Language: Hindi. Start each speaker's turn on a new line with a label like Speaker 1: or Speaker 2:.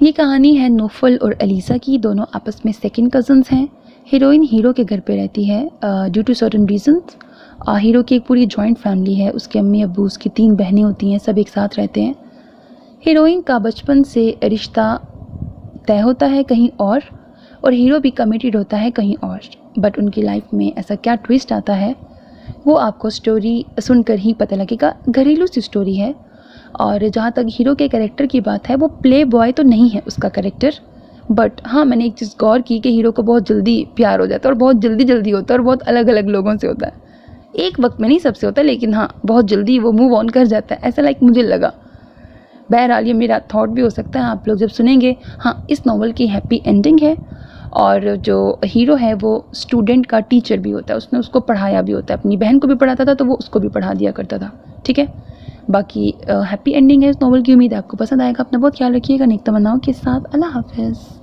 Speaker 1: ये कहानी है नोफल और अलीसा की। दोनों आपस में सेकंड कज़न्स हैं। हीरोइन हीरो के घर पे रहती है due to certain reasons. Hero की एक पूरी जॉइंट फैमिली है, उसके अम्मी अब्बू, उसकी 3 बहनें होती हैं, सब एक साथ रहते हैं। हीरोइन का बचपन से रिश्ता तय होता है कहीं और हीरो भी कमिटेड होता है कहीं और। बट उनकी लाइफ में ऐसा क्या ट्विस्ट आता है वो आपको स्टोरी सुनकर ही पता लगेगा। घरेलू सी स्टोरी है। और जहाँ तक हीरो के कैरेक्टर की बात है, वो प्ले बॉय तो नहीं है उसका कैरेक्टर, बट हाँ मैंने एक चीज़ गौर की कि हीरो को बहुत जल्दी प्यार हो जाता है और बहुत जल्दी होता है और बहुत अलग अलग लोगों से होता है। एक वक्त में नहीं सबसे होता, लेकिन हाँ बहुत जल्दी वो मूव ऑन कर जाता है, ऐसा लाइक मुझे लगा। बहरहाल ये मेरा थॉट भी हो सकता है, आप लोग जब सुनेंगे। हाँ, इस नॉवल की हैप्पी एंडिंग है और जो हीरो है वो स्टूडेंट का टीचर भी होता है, उसने उसको पढ़ाया भी होता है, अपनी बहन को भी पढ़ाता था तो वो उसको भी पढ़ा दिया करता था। ठीक है, बाकी हैप्पी एंडिंग है इस नॉवल की। उम्मीद है आपको पसंद आएगा। अपना बहुत ख्याल रखिएगा नेक तमन्नाओं के साथ। अल्लाह हाफ़िज़।